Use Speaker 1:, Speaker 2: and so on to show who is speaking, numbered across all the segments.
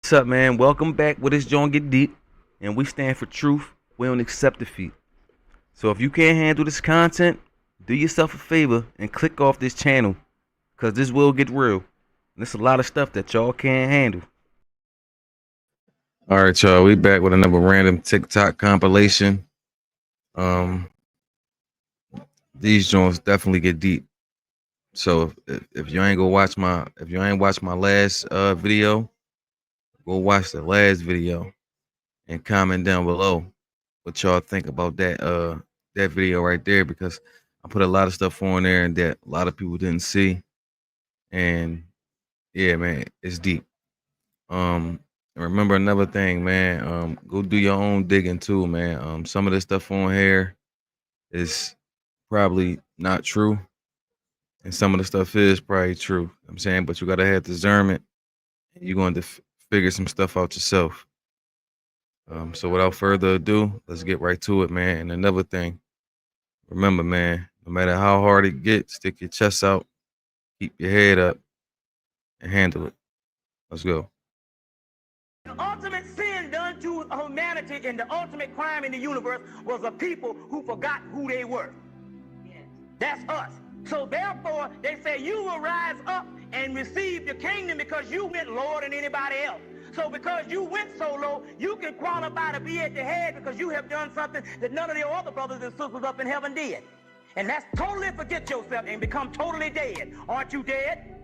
Speaker 1: What's up, man? Welcome back with this John Get Deep, and we stand for truth. We don't accept defeat. So if you can't handle this content, do yourself a favor and click off this channel, cause this will get real. And there's a lot of stuff that y'all can't handle. All right, y'all. We back with another random TikTok compilation. These joints definitely get deep. So if you ain't watch my last video, go watch the last video and comment down below what y'all think about that video right there, because I put a lot of stuff on there and that a lot of people didn't see. And yeah, man, it's deep. And remember another thing, man, go do your own digging too, man. Some of this stuff on here is probably not true, and some of the stuff is probably true. I'm saying, but you gotta have discernment, and you're going to figure some stuff out yourself. So without further ado, let's get right to it, man. And another thing, remember, man, no matter how hard it gets, stick your chest out, keep your head up, and handle it. Let's go.
Speaker 2: The ultimate sin done to humanity and the ultimate crime in the universe was a people who forgot who they were. Yes. That's us. So therefore, they say you will rise up and receive the kingdom because you went lower than anybody else. So because you went so low, you can qualify to be at the head because you have done something that none of your other brothers and sisters up in heaven did. And that's totally forget yourself and become totally dead. Aren't you dead?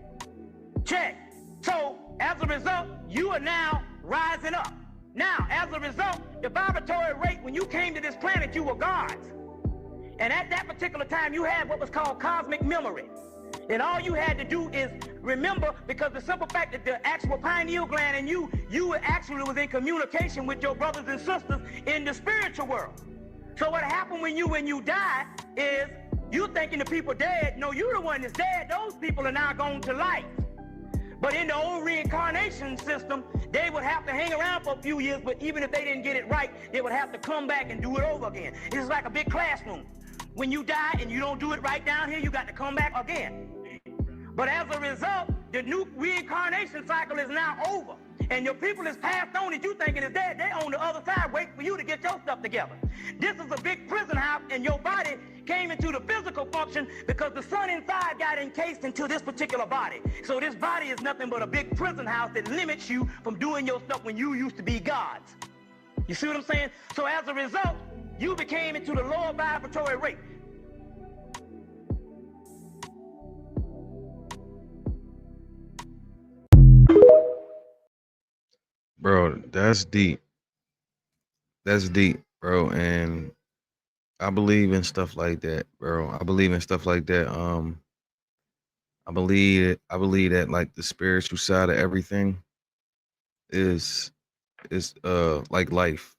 Speaker 2: Check. So as a result, you are now rising up. Now, as a result, the vibratory rate, when you came to this planet, you were gods. And at that particular time, you had what was called cosmic memory. And all you had to do is remember, because the simple fact that the actual pineal gland in you actually was in communication with your brothers and sisters in the spiritual world. So what happened when you die is you thinking the people dead. No, you're the one that's dead. Those people are now gone to life. But in the old reincarnation system, they would have to hang around for a few years, but even if they didn't get it right, they would have to come back and do it over again. It's like a big classroom. When you die and you don't do it right down here, you got to come back again. But as a result, the new reincarnation cycle is now over. And your people is passed on that you thinking is dead. They on the other side waiting for you to get your stuff together. This is a big prison house, and your body came into the physical function because the sun inside got encased into this particular body. So this body is nothing but a big prison house that limits you from doing your stuff when you used to be gods. You see what I'm saying? So as a result, you became into the lower vibratory rate.
Speaker 1: Bro, that's deep. That's deep, bro. And I believe in stuff like that, bro. I believe in stuff like that. I believe that like the spiritual side of everything is like life.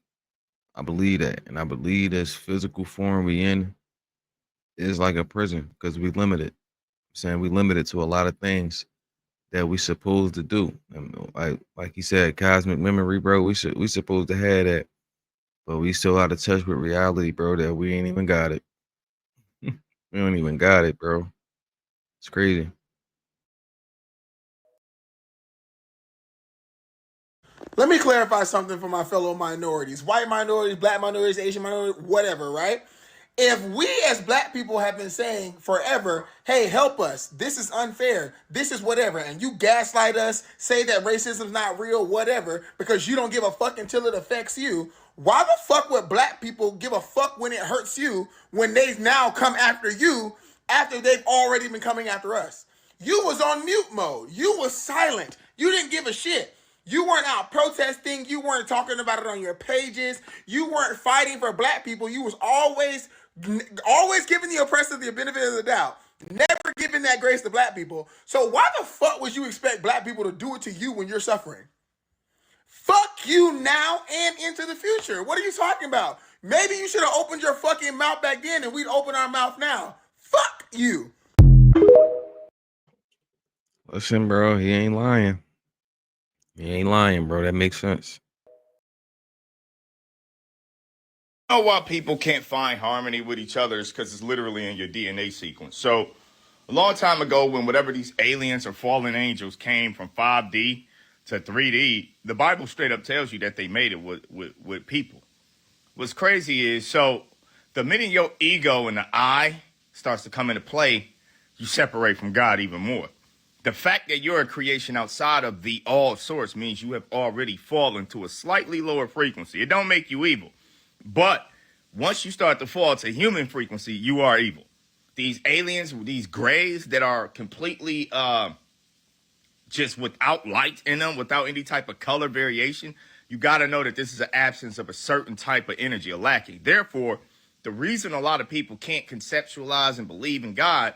Speaker 1: I believe that. And I believe this physical form we in is like a prison because we limited. Saying we limited to a lot of things that we supposed to do. And like he said, cosmic memory, bro. We supposed to have that, but we still out of touch with reality, bro. That we ain't even got it. We don't even got it, bro. It's crazy.
Speaker 3: Let me clarify something for my fellow minorities, white minorities, black minorities, Asian minorities, whatever, right? If we as black people have been saying forever, hey, help us, this is unfair, this is whatever, and you gaslight us, say that racism's not real, whatever, because you don't give a fuck until it affects you, why the fuck would black people give a fuck when it hurts you when they now come after you after they've already been coming after us? You was on mute mode. You was silent. You didn't give a shit. You weren't out protesting. You weren't talking about it on your pages. You weren't fighting for black people. You was always giving the oppressor the benefit of the doubt. Never giving that grace to black people. So why the fuck would you expect black people to do it to you when you're suffering? Fuck you now and into the future. What are you talking about? Maybe you should have opened your fucking mouth back then and we'd open our mouth now. Fuck you.
Speaker 1: Listen, bro, he ain't lying. He ain't lying, bro. That makes sense.
Speaker 4: You know why people can't find harmony with each other is because it's literally in your DNA sequence. So a long time ago, when whatever these aliens or fallen angels came from 5D to 3D, the Bible straight up tells you that they made it with people. What's crazy is, so the minute your ego and the I starts to come into play, you separate from God even more. The fact that you're a creation outside of the all source means you have already fallen to a slightly lower frequency. It don't make you evil. But once you start to fall to human frequency, you are evil. These aliens, these grays that are completely just without light in them, without any type of color variation, you got to know that this is an absence of a certain type of energy, a lacking. Therefore, the reason a lot of people can't conceptualize and believe in God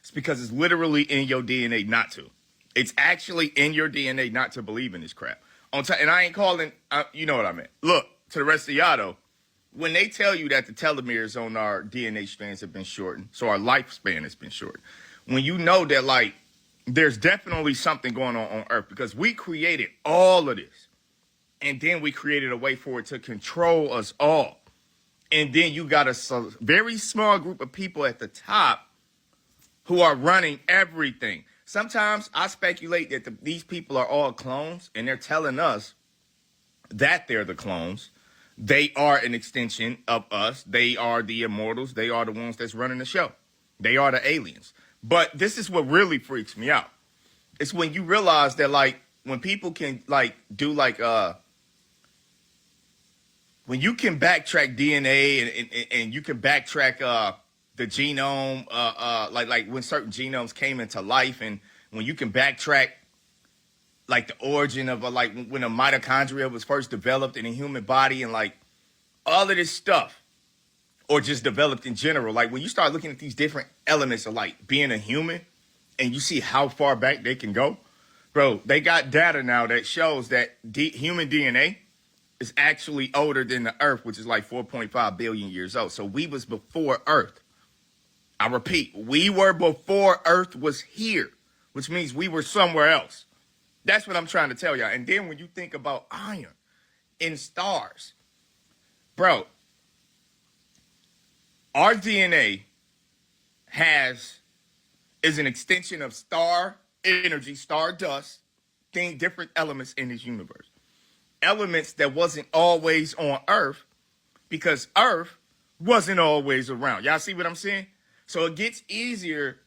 Speaker 4: is because it's literally in your DNA not to. It's actually in your DNA not to believe in this crap. And I ain't calling, you know what I mean. Look, to the rest of y'all though, when they tell you that the telomeres on our DNA strands have been shortened, so our lifespan has been shortened, when you know that, like, there's definitely something going on Earth, because we created all of this. And then we created a way for it to control us all. And then you got a very small group of people at the top who are running everything. Sometimes I speculate that these people are all clones, and they're telling us that they're the clones. They are an extension of us. They are the immortals. They are the ones that's running the show. They are the aliens. But this is what really freaks me out. It's when you realize that, like, when people can, like, do, like, when you can backtrack DNA and you can backtrack the genome, like when certain genomes came into life, and when you can backtrack like the origin of like when a mitochondria was first developed in a human body, and like all of this stuff, or just developed in general. Like when you start looking at these different elements of like being a human, and you see how far back they can go, bro, they got data now that shows that human DNA is actually older than the Earth, which is like 4.5 billion years old. So we was before Earth. I repeat, we were before Earth was here, which means we were somewhere else. That's what I'm trying to tell y'all. And then when you think about iron in stars, bro, our DNA is an extension of star energy, star dust, different elements in this universe. Elements that wasn't always on Earth, because Earth wasn't always around. Y'all see what I'm saying? So it gets easier,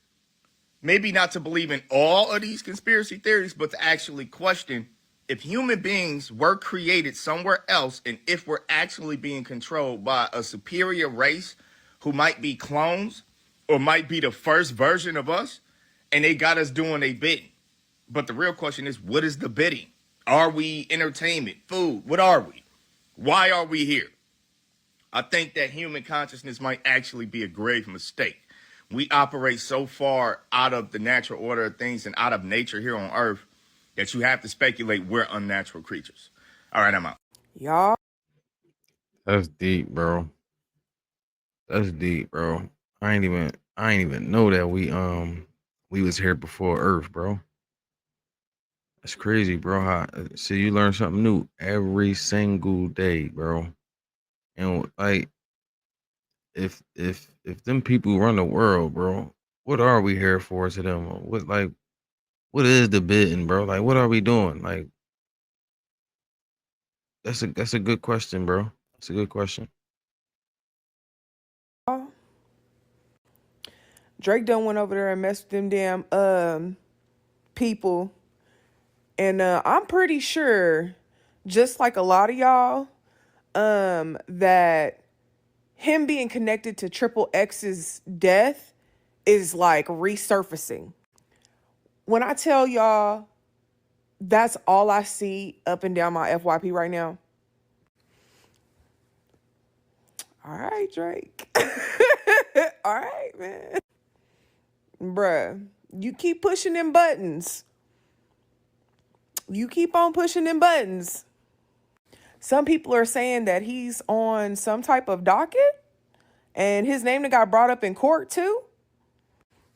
Speaker 4: maybe not to believe in all of these conspiracy theories, but to actually question if human beings were created somewhere else, and if we're actually being controlled by a superior race who might be clones or might be the first version of us, and they got us doing a bidding. But the real question is, what is the bidding? Are we entertainment, food? What are we? Why are we here? I think that human consciousness might actually be a grave mistake. We operate so far out of the natural order of things and out of nature here on Earth that you have to speculate we're unnatural creatures. All right, I'm out.
Speaker 5: Y'all.
Speaker 1: That's deep, bro. That's deep, bro. I ain't even know that we was here before Earth, bro. That's crazy, bro. See, you learn something new every single day, bro. And like, if them people run the world, bro, what are we here for to them? What is the bidding, bro? Like, what are we doing? Like, that's a good question, bro. That's a good question.
Speaker 5: Drake done went over there and messed with them damn people. And I'm pretty sure, just like a lot of y'all, that him being connected to 𝒕𝒊𝒂𝒏𝒈's death is like resurfacing. When I tell y'all, that's all I see up and down my FYP right now. All right, Drake. All right, man. Bruh, you keep pushing them buttons. You keep on pushing them buttons. Some people are saying that he's on some type of docket and his name that got brought up in court too.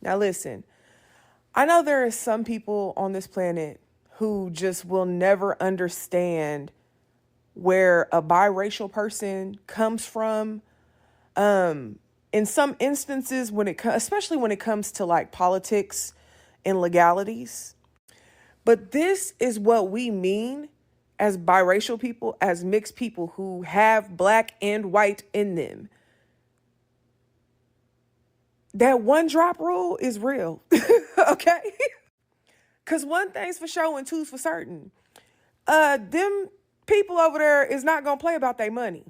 Speaker 5: Now listen, I know there are some people on this planet who just will never understand where a biracial person comes from. In some instances, especially when it comes to like politics and legalities. But this is what we mean as biracial people, as mixed people who have black and white in them. That one drop rule is real, okay? Because one thing's for sure and two's for certain. Them people over there is not going to play about their money,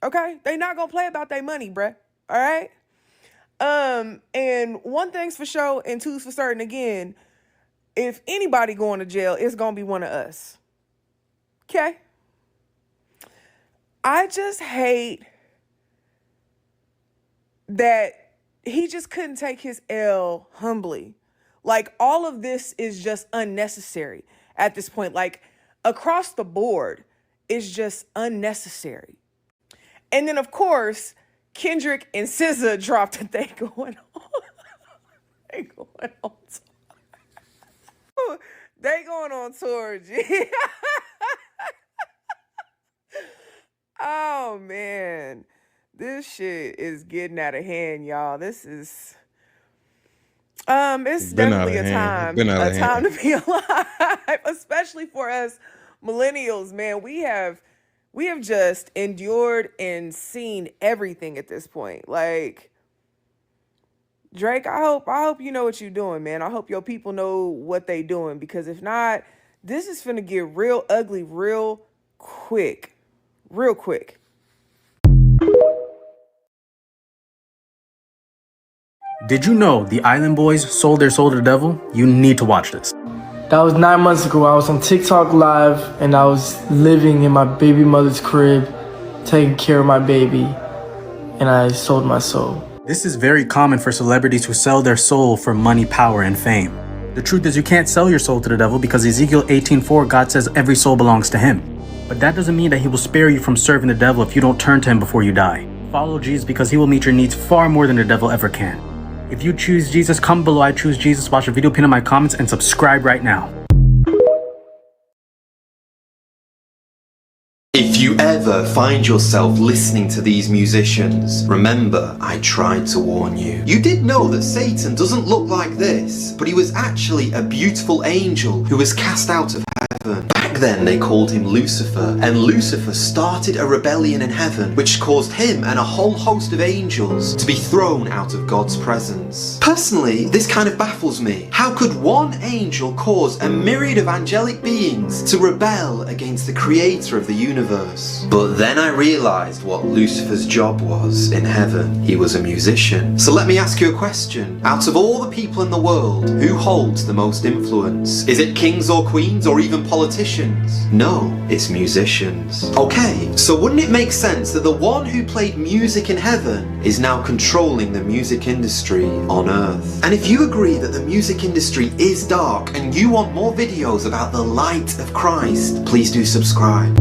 Speaker 5: okay? They not going to play about their money, bruh, all right? And one thing's for sure and two's for certain again, if anybody going to jail, it's going to be one of us, okay? I just hate that he just couldn't take his L humbly. Like, all of this is just unnecessary at this point. Like, across the board, it's just unnecessary. And then, of course, Kendrick and SZA dropped that they going on. They going on tour. They going on tour, G. Oh, man. This shit is getting out of hand, y'all. This is, it's definitely a time to be alive, especially for us millennials, man. We have just endured and seen everything at this point. Like, Drake, I hope you know what you're doing, man. I hope your people know what they doing, because if not, this is finna get real ugly real quick. Real quick.
Speaker 6: Did you know the Island Boys sold their soul to the devil? You need to watch this.
Speaker 7: That was 9 months ago. I was on TikTok live and I was living in my baby mother's crib, taking care of my baby, and I sold my soul.
Speaker 6: This is very common for celebrities who sell their soul for money, power, and fame. The truth is you can't sell your soul to the devil, because Ezekiel 18:4, God says every soul belongs to him. But that doesn't mean that he will spare you from serving the devil if you don't turn to him before you die. Follow Jesus, because he will meet your needs far more than the devil ever can. If you choose Jesus, comment below I choose Jesus, watch the video, pin in my comments, and subscribe right now.
Speaker 8: If you ever find yourself listening to these musicians, remember, I tried to warn you. You did know that Satan doesn't look like this, but he was actually a beautiful angel who was cast out of heaven. Back then they called him Lucifer, and Lucifer started a rebellion in heaven which caused him and a whole host of angels to be thrown out of God's presence. Personally, this kind of baffles me. How could one angel cause a myriad of angelic beings to rebel against the creator of the universe? But then I realized what Lucifer's job was in heaven. He was a musician. So let me ask you a question. Out of all the people in the world, who holds the most influence? Is it kings or queens or even politicians? No, it's musicians. Okay, so wouldn't it make sense that the one who played music in heaven is now controlling the music industry on earth? And if you agree that the music industry is dark and you want more videos about the light of Christ, please do subscribe.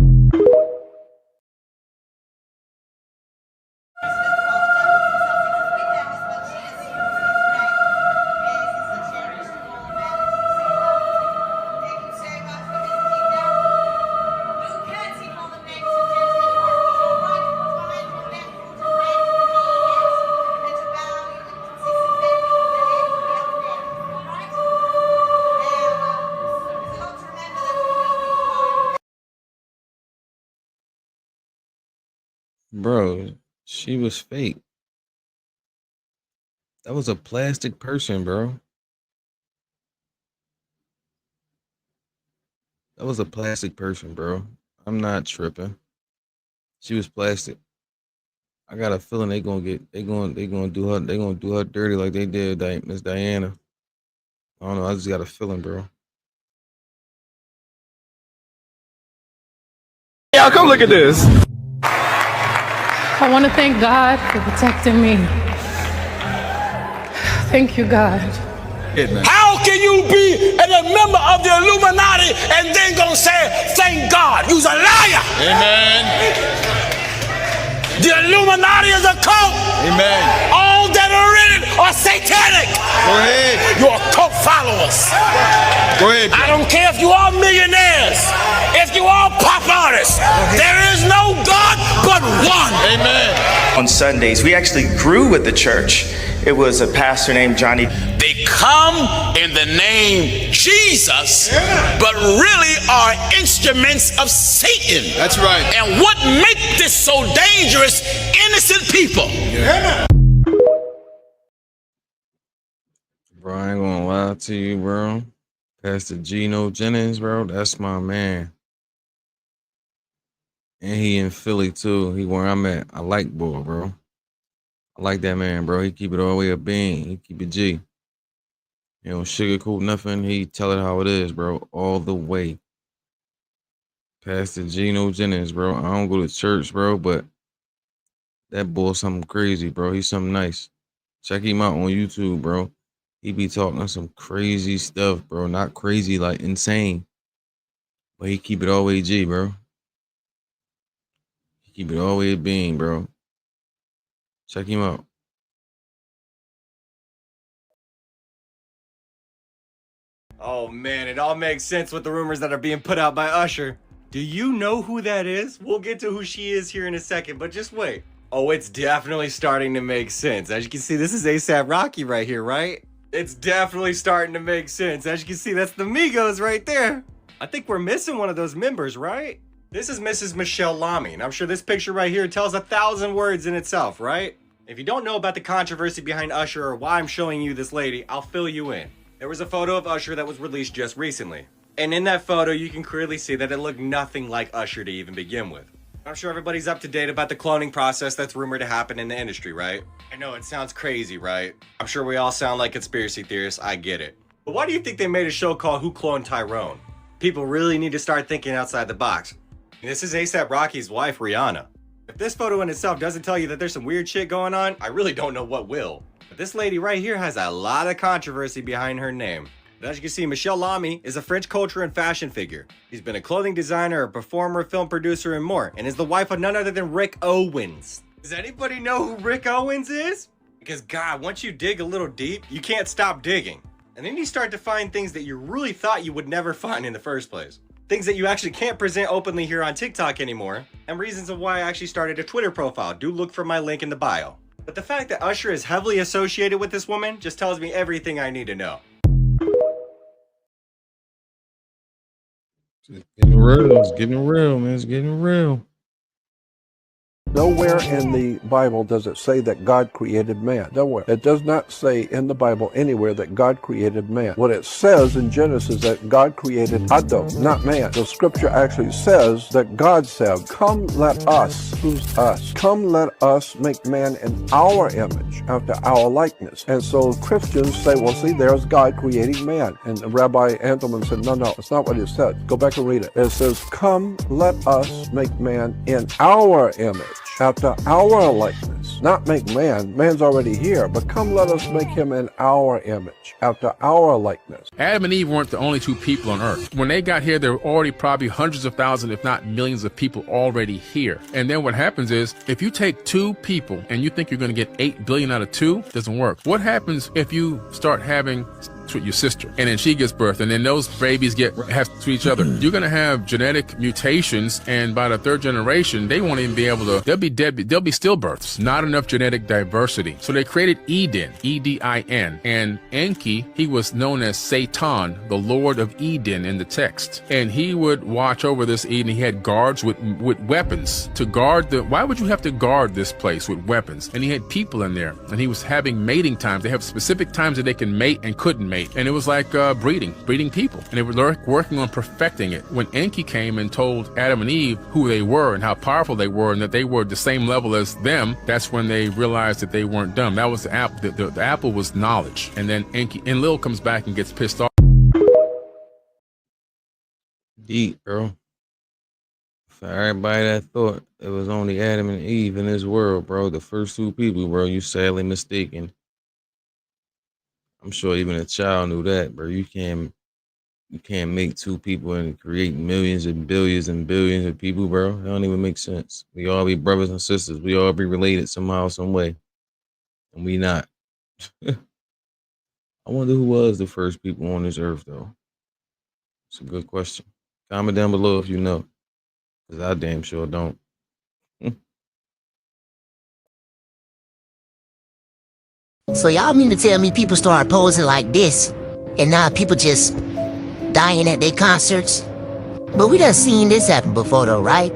Speaker 1: Bro, she was fake. That was a plastic person, bro. That was a plastic person, bro. I'm not tripping. She was plastic. I got a feeling they gonna do her dirty like they did Miss Diana. I don't know. I just got a feeling, bro.
Speaker 9: Y'all come look at this.
Speaker 10: I want to thank God for protecting me. Thank you, God.
Speaker 9: How can you be a member of the Illuminati and then gonna say, thank God? You's a liar. Amen. The Illuminati is a cult. Amen. All that are in it are satanic. Go ahead. You're cult followers. Go ahead. I don't care if you are millionaires, if you are pop artists. There is no God but one. Amen.
Speaker 11: on Sundays. We actually grew with the church. It was a pastor named Johnny.
Speaker 9: They come in the name Jesus, but really are instruments of Satan.
Speaker 12: That's right.
Speaker 9: And what makes this so dangerous? Innocent people.
Speaker 1: Bro, I ain't gonna lie to you, bro. Pastor Geno Jennings, bro, that's my man. And he in Philly too. He where I'm at. I like boy, bro. I like that man, bro. He keep it all the way a bean. He keep it G. He don't sugarcoat nothing. He tell it how it is, bro. All the way. Pastor Geno Jennings, bro. I don't go to church, bro, but that boy something crazy, bro. He's something nice. Check him out on YouTube, bro. He be talking some crazy stuff, bro. Not crazy, like insane. But he keep it all the way G, bro. He keep it all the way a bean, bro. Check him out.
Speaker 13: Oh man, it all makes sense with the rumors that are being put out by Usher. Do you know who that is? We'll get to who she is here in a second, but just wait. Oh, it's definitely starting to make sense. As you can see, this is 𝒕𝒓𝒂𝒏𝒈 right here, right? It's definitely starting to make sense. As you can see, that's the Migos right there. I think we're missing one of those members, right? This is Mrs. Michelle Lamy, and I'm sure this picture right here tells 1,000 words in itself, right? If you don't know about the controversy behind Usher or why I'm showing you this lady, I'll fill you in. There was a photo of Usher that was released just recently. And in that photo, you can clearly see that it looked nothing like Usher to even begin with. I'm sure everybody's up to date about the cloning process that's rumored to happen in the industry, right? I know it sounds crazy, right? I'm sure we all sound like conspiracy theorists, I get it. But why do you think they made a show called Who Cloned Tyrone? People really need to start thinking outside the box. This is 𝒕𝒓𝒂𝒏𝒈's wife, Rihanna. If this photo in itself doesn't tell you that there's some weird shit going on, I really don't know what will. But this lady right here has a lot of controversy behind her name. But as you can see, Michelle Lamy is a French culture and fashion figure. She's been a clothing designer, a performer, film producer, and more, and is the wife of none other than Rick Owens. Does anybody know who Rick Owens is? Because God, once you dig a little deep, you can't stop digging. And then you start to find things that you really thought you would never find in the first place. Things that you actually can't present openly here on TikTok anymore, and reasons of why I actually started a Twitter profile. Do look for my link in the bio. But the fact that Usher is heavily associated with this woman just tells me everything I need to know.
Speaker 1: It's getting real. It's getting real, man. It's getting real.
Speaker 14: Nowhere in the Bible does it say that God created man. Nowhere. It does not say in the Bible anywhere that God created man. What it says in Genesis is that God created Adam, not man. The scripture actually says that God said, come let us, who's us? Come let us make man in our image, after our likeness. And so Christians say, well, see, there's God creating man. And Rabbi Antelman said, no, that's not what it said. Go back and read it. It says, come let us make man in our image, after our likeness. Not make man. Man's already here. But come let us make him in our image, after our likeness.
Speaker 15: Adam and Eve weren't the only two people on earth. When they got here, there were already probably hundreds of thousands, if not millions of people already here. And then what happens is, if you take two people and you think you're going to get 8 billion out of two, it doesn't work. What happens if you start having with your sister and then she gives birth and then those babies have to each other? You're going to have genetic mutations, and by the third generation they won't even be able to, they'll be dead, they'll be stillbirths. Not enough genetic diversity. So they created Eden, E-D-I-N, and Enki, he was known as Satan, the Lord of Eden in the text, and he would watch over this Eden. He had guards with weapons to guard the, why would you have to guard this place with weapons? And he had people in there, and he was having mating times. They have specific times that they can mate and couldn't mate. And it was like breeding people. And they were working on perfecting it. When Enki came and told Adam and Eve who they were and how powerful they were and that they were the same level as them, that's when they realized that they weren't dumb. That was the apple. The apple was knowledge. And then Enlil comes back and gets pissed off.
Speaker 1: Deep, bro. For everybody that thought it was only Adam and Eve in this world, bro, the first two people, bro, you sadly mistaken. I'm sure even a child knew that, bro. You can't make two people and create millions and billions of people, bro. It don't even make sense. We all be brothers and sisters. We all be related somehow, some way. And we not. I wonder who was the first people on this earth, though. It's a good question. Comment down below if you know, because I damn sure don't.
Speaker 12: So y'all mean to tell me people start posing like this, and now people just dying at their concerts? But we done seen this happen before though, right?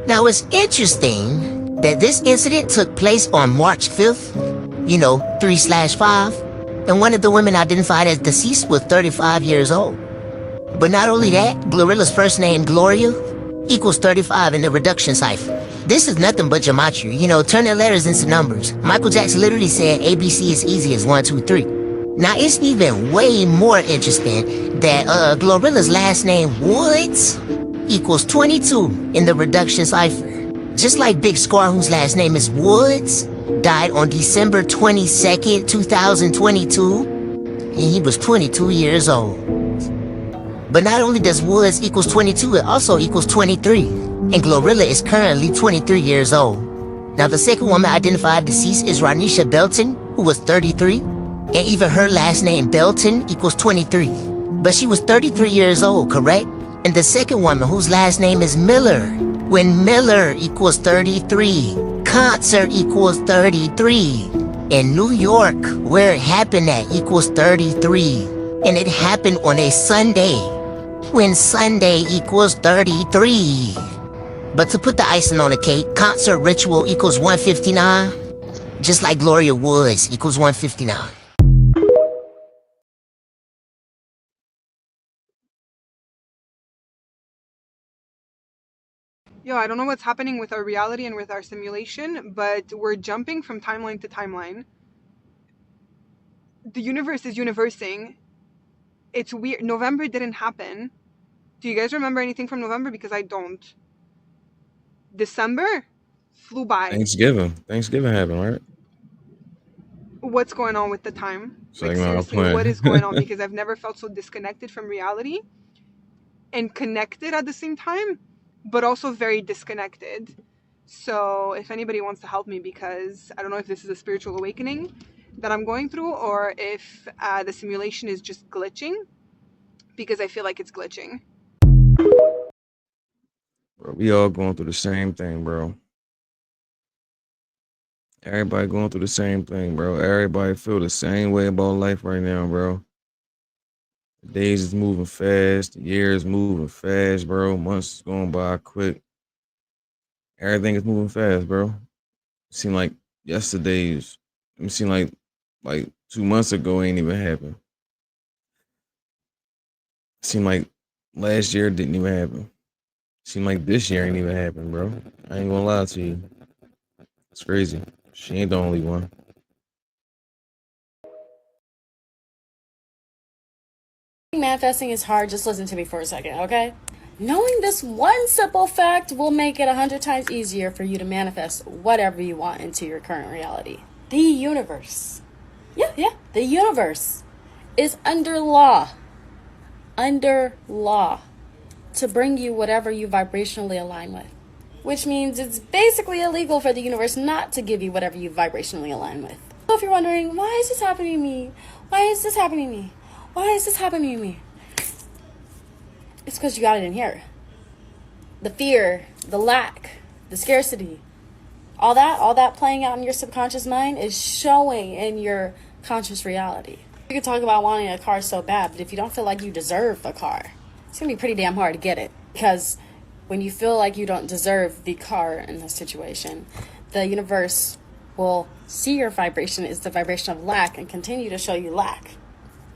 Speaker 12: Now it's interesting that this incident took place on March 5th, you know, 3/5, and one of the women identified as deceased was 35 years old. But not only that, Glorilla's first name, Gloria, equals 35 in the reduction cipher. This is nothing but gematria, you know, turn the letters into numbers. Michael Jackson literally said ABC is easy as 1, 2, 3. Now it's even way more interesting that Glorilla's last name, Woods, equals 22 in the reduction cipher. Just like Big Scar, whose last name is Woods, died on December 22nd, 2022, and he was 22 years old. But not only does Woods equals 22, it also equals 23. And Glorilla is currently 23 years old. Now the second woman identified deceased is Ronisha Belton, who was 33. And even her last name, Belton, equals 23. But she was 33 years old, correct? And the second woman, whose last name is Miller, when Miller equals 33, concert equals 33. In New York, where it happened at, equals 33. And it happened on a Sunday, when Sunday equals 33. But to put the icing on the cake, concert ritual equals 159, just like Gloria Woods equals 159.
Speaker 5: Yo, I don't know what's happening with our reality and with our simulation, but we're jumping from timeline to timeline. The universe is universing. It's weird. November didn't happen. Do you guys remember anything from November? Because I don't. December flew by.
Speaker 1: Thanksgiving happened, right?
Speaker 5: What's going on with the time?
Speaker 1: So,
Speaker 5: Like, seriously, what is going on? Because I've never felt so disconnected from reality and connected at the same time, but also very disconnected. So if anybody wants to help me, because I don't know if this is a spiritual awakening that I'm going through, or if the simulation is just glitching, because I feel like it's glitching.
Speaker 1: Bro, we all going through the same thing, bro. Everybody going through the same thing, bro. Everybody feel the same way about life right now, bro. The days is moving fast. The years moving fast, bro. Months going by quick. Everything is moving fast, bro. It seemed like yesterday's. It seemed like 2 months ago ain't even happened. It seemed like last year didn't even happen. Seemed like this year ain't even happened, bro. I ain't gonna lie to you. It's crazy. She ain't the only one.
Speaker 16: Manifesting is hard. Just listen to me for a second, okay? Knowing this one simple fact will make it 100 times easier for you to manifest whatever you want into your current reality. The universe. The universe is under law. Under law. To bring you whatever you vibrationally align with. Which means it's basically illegal for the universe not to give you whatever you vibrationally align with. So if you're wondering, why is this happening to me? Why is this happening to me? Why is this happening to me? It's because you got it in here. The fear, the lack, the scarcity, all that playing out in your subconscious mind is showing in your conscious reality. You can talk about wanting a car so bad, but if you don't feel like you deserve a car, it's going to be pretty damn hard to get it. Because when you feel like you don't deserve the car in this situation, the universe will see your vibration is the vibration of lack and continue to show you lack.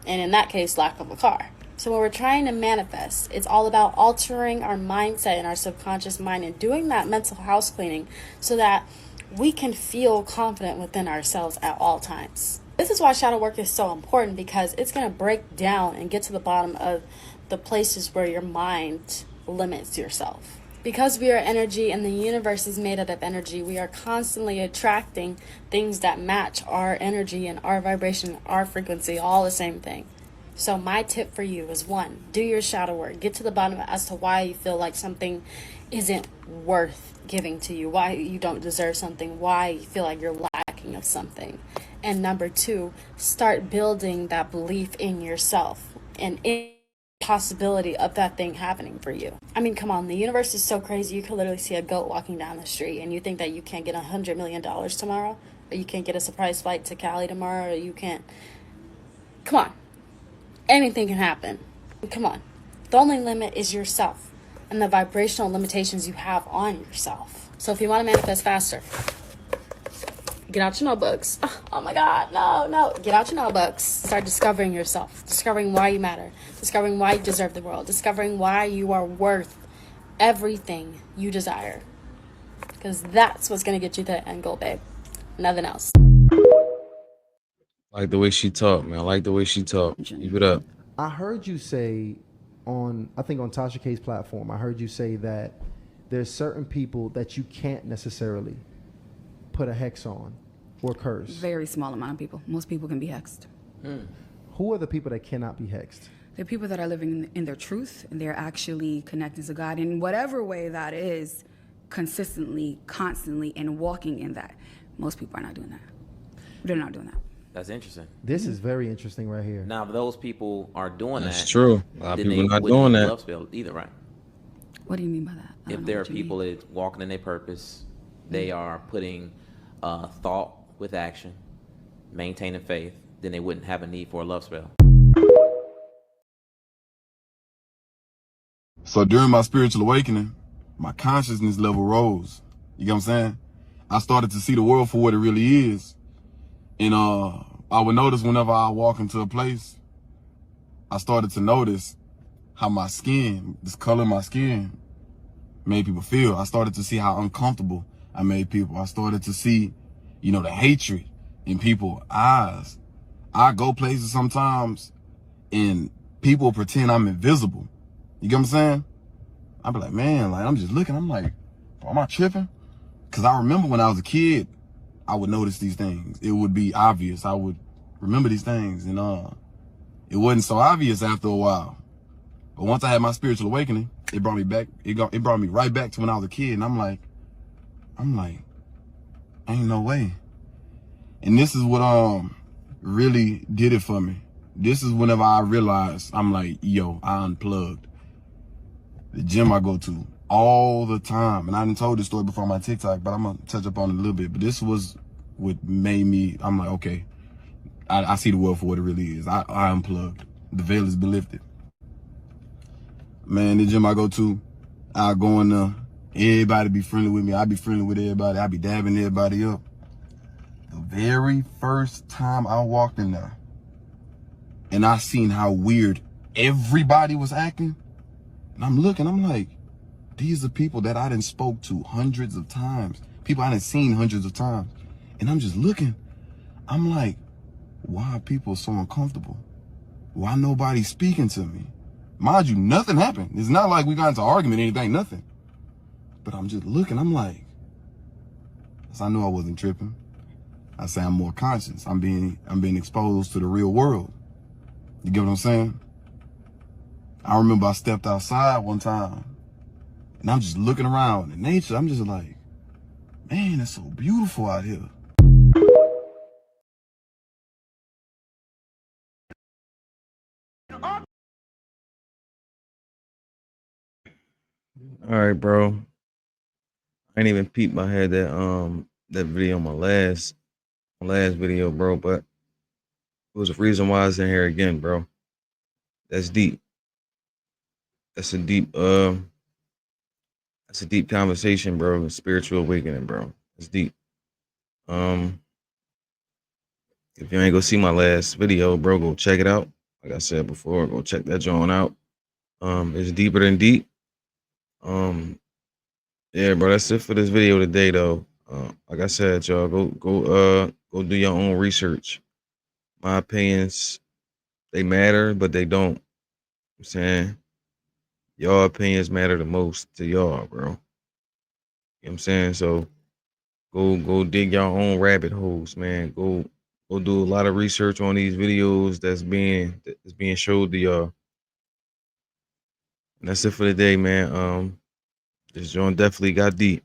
Speaker 16: And in that case, lack of a car. So when we're trying to manifest, it's all about altering our mindset and our subconscious mind and doing that mental house cleaning so that we can feel confident within ourselves at all times. This is why shadow work is so important, because it's going to break down and get to the bottom of the places where your mind limits yourself. Because we are energy and the universe is made out of energy, we are constantly attracting things that match our energy and our vibration, our frequency, all the same thing. So my tip for you is 1, do your shadow work. Get to the bottom as to why you feel like something isn't worth giving to you, why you don't deserve something, why you feel like you're lacking of something. And number 2, start building that belief in yourself and in possibility of that thing happening for you. I mean, come on, the universe is so crazy. You could literally see a goat walking down the street and you think that you can't get $100 million tomorrow. You can't get a surprise flight to Cali tomorrow. You can't. Come on. Anything can happen. Come on. The only limit is yourself and the vibrational limitations you have on yourself. So if you want to manifest faster, get out your notebooks. Oh my God, no. Get out your notebooks. Start discovering yourself, discovering why you matter, discovering why you deserve the world, discovering why you are worth everything you desire. Because that's what's going to get you to the end goal, babe. Nothing else.
Speaker 1: Like the way she talked, man. I like the way she talked. Keep it up.
Speaker 17: I heard you say I think on Tasha K's platform, I heard you say that there's certain people that you can't necessarily put a hex on or curse.
Speaker 18: Very small amount of people. Most people can be hexed.
Speaker 17: Who are the people that cannot be hexed?
Speaker 18: They're people that are living in their truth, and they're actually connecting to God in whatever way that is, consistently, constantly, and walking in that. Most people are not doing that. They're not doing that.
Speaker 19: That's interesting.
Speaker 17: This is very interesting right here.
Speaker 19: Now, if those people are doing
Speaker 1: That's
Speaker 19: that,
Speaker 1: true. A lot of
Speaker 19: then
Speaker 1: people
Speaker 19: they
Speaker 1: not
Speaker 19: wouldn't
Speaker 1: doing
Speaker 19: need
Speaker 1: that.
Speaker 19: love spell either, right?
Speaker 18: What do you mean by that?
Speaker 19: If there are people that walking in their purpose, they are putting thought with action, maintaining faith, then they wouldn't have a need for a love spell.
Speaker 20: So during my spiritual awakening, my consciousness level rose. You get what I'm saying? I started to see the world for what it really is. And I would notice whenever I walk into a place, I started to notice how my skin, this color of my skin, made people feel. I started to see how uncomfortable I made people. I started to see, you know, the hatred in people's eyes. I go places sometimes and people pretend I'm invisible. You get what I'm saying? I be like, man, like I'm just looking. I'm like, am I tripping? Because I remember when I was a kid, I would notice these things. It would be obvious. I would remember these things, and it wasn't so obvious after a while. But once I had my spiritual awakening, it brought me back. It brought me right back to when I was a kid, and I'm like, ain't no way. And this is what really did it for me. This is whenever I realized, I'm like, yo, I unplugged. The gym I go to all the time, and I didn't told this story before on my TikTok, but I'm gonna touch up on it a little bit. But this was what made me, I'm like, okay, I see the world for what it really is. I unplugged. The veil has been lifted. Man, the gym I go to, I go in there, everybody be friendly with me. I be friendly with everybody. I be dabbing everybody up. The very first time I walked in there, and I seen how weird everybody was acting, and I'm looking, I'm like, these are people that I done spoke to hundreds of times. People I done seen hundreds of times. And I'm just looking, I'm like, why are people so uncomfortable? Why nobody speaking to me? Mind you, nothing happened. It's not like we got into an argument or anything, nothing. But I'm just looking, I'm like, so I knew I wasn't tripping. I say I'm more conscious. I'm being exposed to the real world. You get what I'm saying? I remember I stepped outside one time and I'm just looking around in nature. I'm just like, man, it's so beautiful out here.
Speaker 1: All right, bro. I ain't even peeped. I had that video on my last video, bro. But it was a reason why I was in here again, bro. That's deep. That's a deep conversation, bro. Spiritual awakening, bro. It's deep. If you ain't go see my last video, bro, go check it out. Like I said before, go check that joint out. It's deeper than deep. Yeah, bro, that's it for this video today, though. Like I said, y'all, go do your own research. My opinions, they matter, but they don't. I'm saying your opinions matter the most to y'all, bro. You know what I'm saying? So go dig your own rabbit holes, man. Go do a lot of research on these videos that's being showed to y'all. And that's it for the day, man. This joint definitely got deep.